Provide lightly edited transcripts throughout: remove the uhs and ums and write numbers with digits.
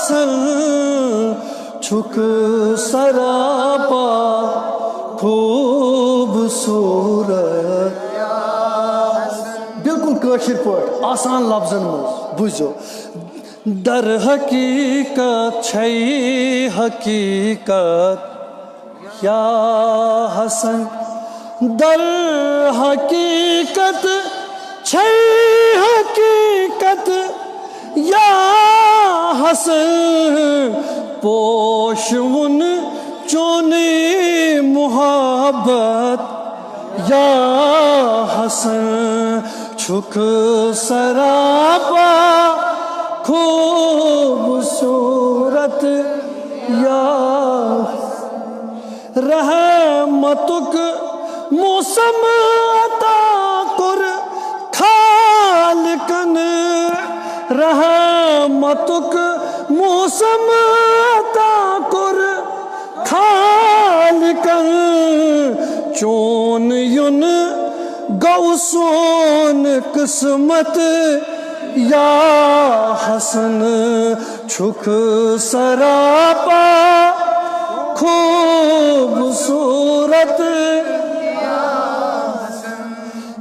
حسن چھک سراپا خوبصورت بالکل کاشر پاٹ آسان لفظن مز بوزو در حقیقت چھئی حقیقت یا حسن در حقیقت چھئی حقیقت یا حسن پوشون چونی محبت یا حسن چھک سراپا خوبصورت یا رحمتک موسم عطا کر خالقن رحمتک موسم عطا کر خالقن چون یون گوسون قسمت یا حسن چھک سراپا خوبصورت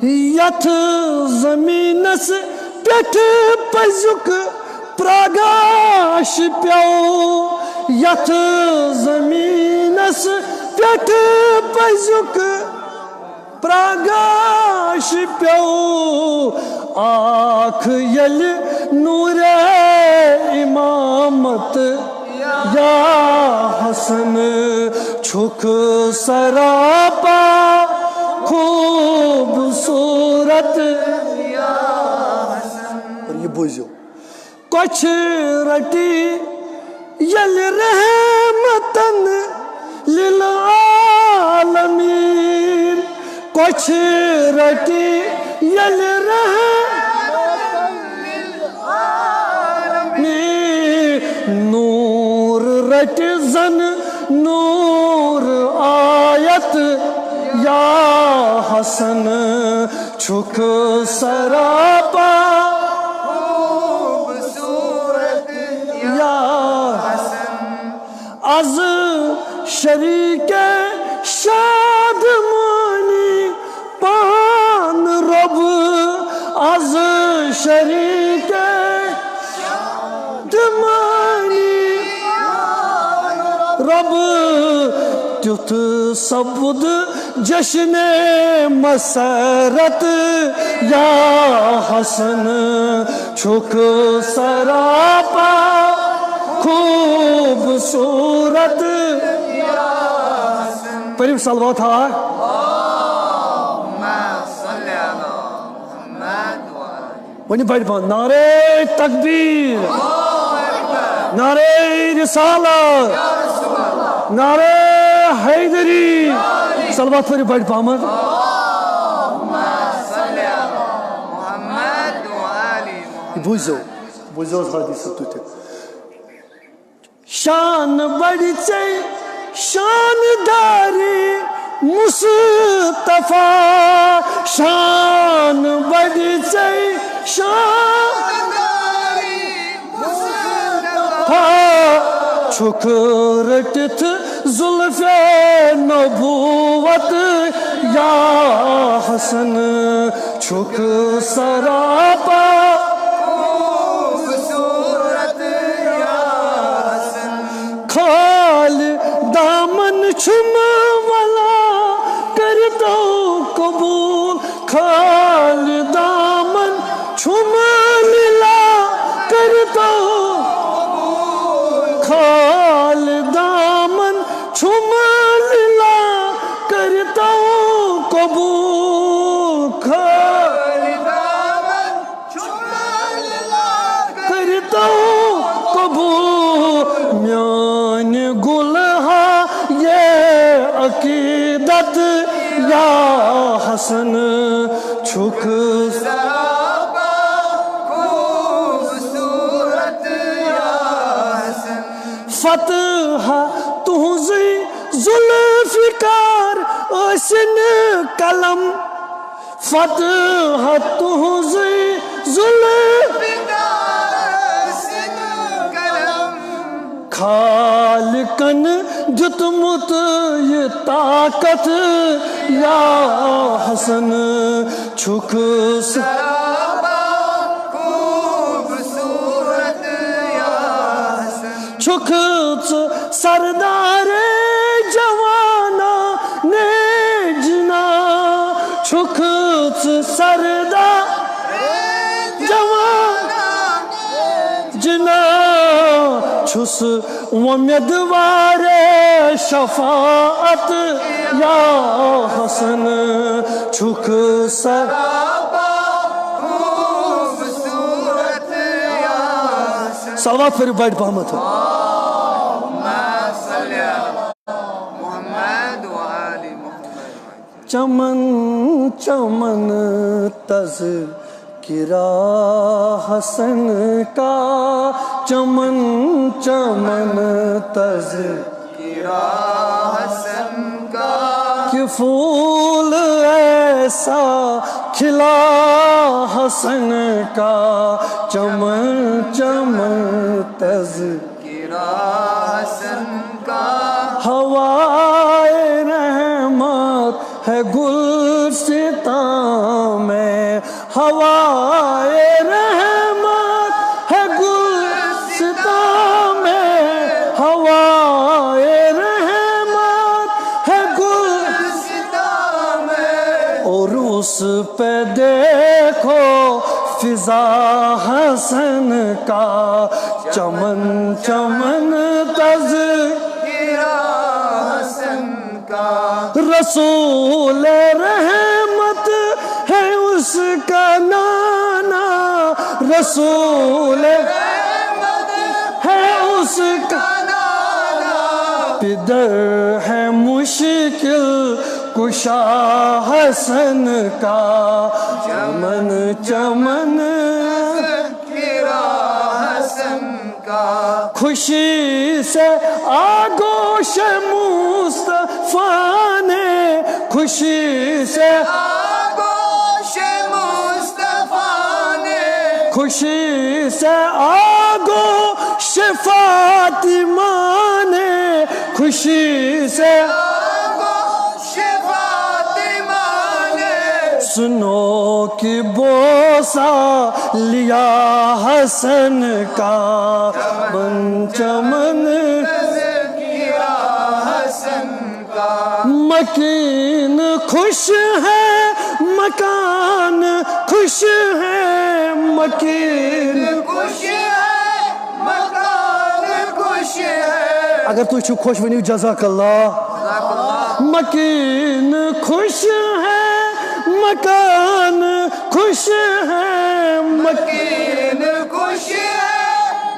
یت زمینس پیٹھ پزیک پرگاش پیو یت زمینس پیٹھ پزیک پرگاش پیو آنکھ یل نور امامت یا حسن چھک سراپا خوبصورت یا حسن اور یہ بوزیو کچھ رٹی یل رحمتن للعالمین کچھ رٹی یل رحمتن للعالمین نور رٹ زن نور آیت یا حسن چھک سراپا خوبصورت یا حسن از شریک شادمانی پان رب از شریک شادمانی رب تیت سبد جشن مسرت یا حسن چھک سراپا خوبصورت یا حسن پڑھیں صلوات ہا ونی بڑھ پان نعرہ تکبیر نعرہ رسالت نعرہ حیدری صلوات پر بڑھ پامد بوزو بوزو حدیث تو شان بڑھ چے شان داری مصطفیٰ شان بڑھ چے شان داری مصطفیٰ چھک رٹت زلف نبوت یا حسن چھک سراپا خوبصورت یا حسن کھال دامن چھم والا کر دو قبول کھال دامن چھم لیلا کر دو کھال دامن چھم لیلا کرتا ہوں قبول کھال دامن چھم لیلا کرتا ہوں قبول میان گلہا یہ عقیدت یا حسن چھک سراپا خوبصورت یا حسن فتح تہذی ذوالفقار اسن قلم فتح تہذی ذوالفقار اسن قلم خالقن دتمت یہ طاقت یا حسن چھک خوبصورت یا حسن چھک سردار جوانا نے جنا چھک سردار جوان جنا چھس امیدوار شفاعت یا حسن چھک سر خوبصورت یا حسن صلوات پھر بڑھ پہمت ہو محمد و آل محمد چمن چمن تذکرہ حسن کا چمن چمن تذکرہ حسن کا کہ پھول ایسا کھلا حسن کا چمن چمن تذکرہ حسن کا ہوائے رحمت ہے گلستاں میں ہوائے رحمت ہے گلستاں میں ہوائے رحمت ہے گلستاں میں اور اس پہ دیکھو فضا حسن کا چمن چمن تذکرہ حسن کا رسول رحمت ہے اس کا نانا رسول ہے اس کا پدر ہے مشکل کشا حسن کا چمن چمن حسن کا خوشی سے آگوش مصطفیٰ نے خوشی سے آگوش مصطفیٰ نے خوشی سے آگوش فاطمہ نے خوشی سے آگوش فاطمہ نے سنو کی بوسہ لیا حسن کا چمن چمن تذکرہ حسن کا مکین خوش ہے مکان خوش ہے مکین خوش ہے مکان خوش ہے اگر تُہۍ چھِو خوش ؤنِو جزاک اللہ مکین خوش ہے مکان خوش ہے مکین خوش ہے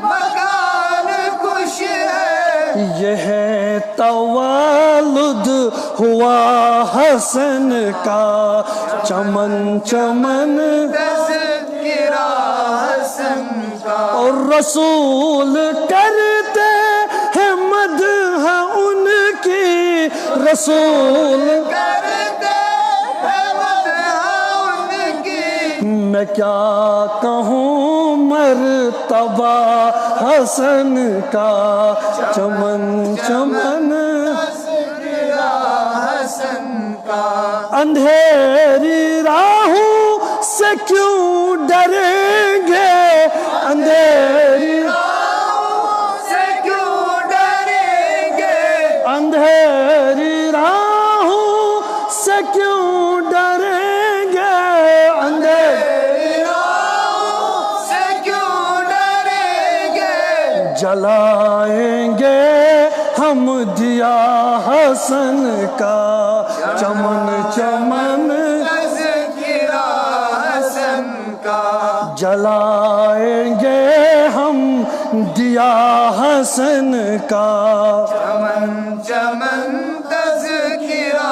مکان خوش ہے یہ ہے تولد ہوا حسن کا چمن چمن تذکرہ حسن کا اور رسول کرتے ہیں مدح ان کی رسول کرتے ہیں مدح ان کی میں کیا کہوں مرتبہ حسن کا چمن چمن تذکرہ حسن کا اندھیری راہوں سے کیوں ڈریں گے اندھیری سے کیوں ڈریں گے اندھیری راہوں سے کیوں ڈریں گے اندھیری سے کیوں ڈریں گے جلائیں گے ہم دیا حسن کا چمن چمن تذکرہ حسن کا جلائیں گے ہم دیا حسن کا چمن چمن تذکرہ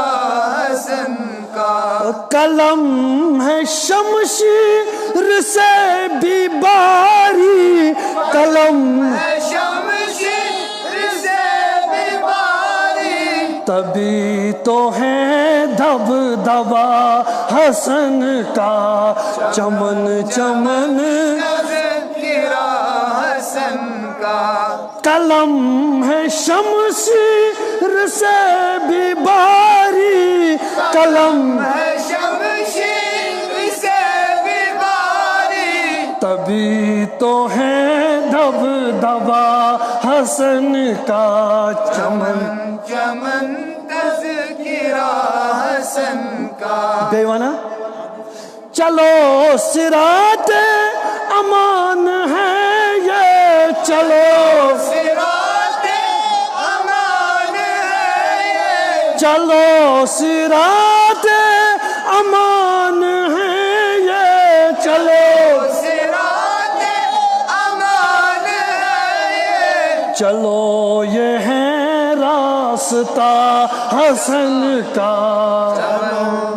حسن کا قلم ہے شمشیر سے بھی باری قلم شمشیر سے بھی باری تبھی تو ہے دھب دبا حسن کا چمن چمن تذکرہ حسن کا قلم ہے شمشیر سے بھی باری قلم ہے شمشیر سے بھی باری تبھی تو ہے دب دبا حسن کا چمن چمن تذکرہ حسن کا بیوانا چلو صراط امان ہے یہ چلو صراط امان ہے یہ چلو صراط امان ہے یہ چلو صراط امان ہے یہ چلو یہ ہے راستہ حسن کا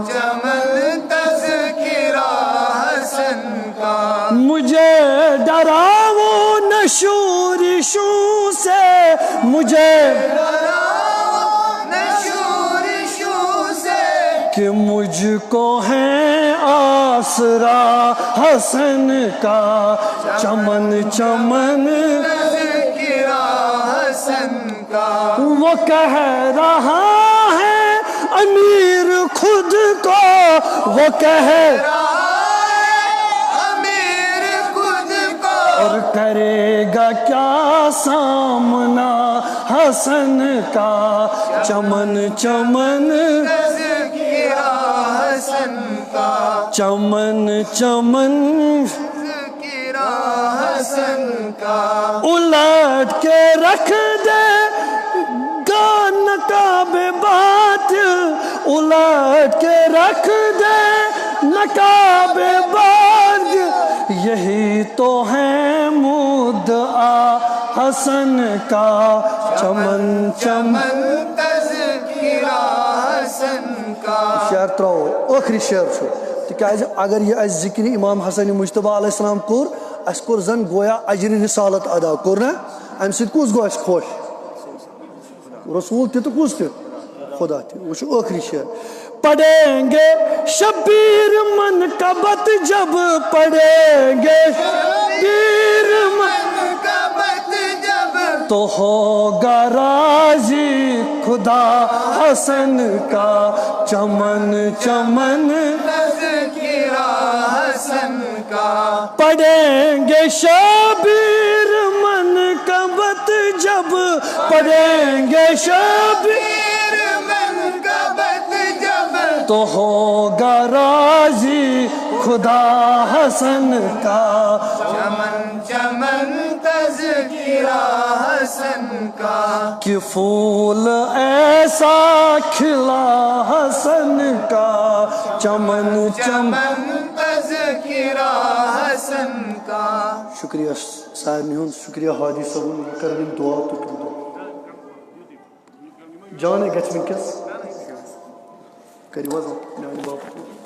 چمن تذکرہ حسن کا مجھے ڈراؤ نہ شورشوں سے مجھے نشورشوں سے کہ مجھ کو ہے آسرا حسن کا چمن چمن تذکرہ حسن کا وہ کہہ رہا ہے امیر خود کو وہ کہہ امیر خود کو اور کرے گا کیا سامنا حسن کا چمن چمن تذکرہ حسن کا چمن چمن تذکرہ حسن کا الٹ کے رکھ دے گا نقاب بات الٹ کے رکھ دے نقاب بات یہی تو ہے مدعا حسن کا چمن چمن تذکرہ حسن کا شعر تراو آخری شعر چھو تکیازِ اگر یہ اس ذکر امام حسن مجتبیٰ علیہ السلام کور اس کور زن گویا اجر رسالت ادا کور نا ام سید کس گو اس خوش رسول تہ تو کس تہ خدا تہ وہ چھو آخری شعر پڑھیں گے شبیر منقبت جب پڑھیں گے شبیر منقبت جب تو ہوگا راضی خدا حسن کا چمن چمن تذکرہ حسن کا پڑھیں گے شبیر منقبت جب پڑھیں گے شبیر منقبت جب تو ہوگا راضی خدا حسن کا چمن چمن تذکرہ حسن کا کہ پھول ایسا کھلا حسن کا چمن چمن چمن تذکرہ حسن کا شکریہ سارنی ہند شکریہ ہادی صاحب کر دعا تو جانے گھس ونکس کریو حظ میانہ باپتھ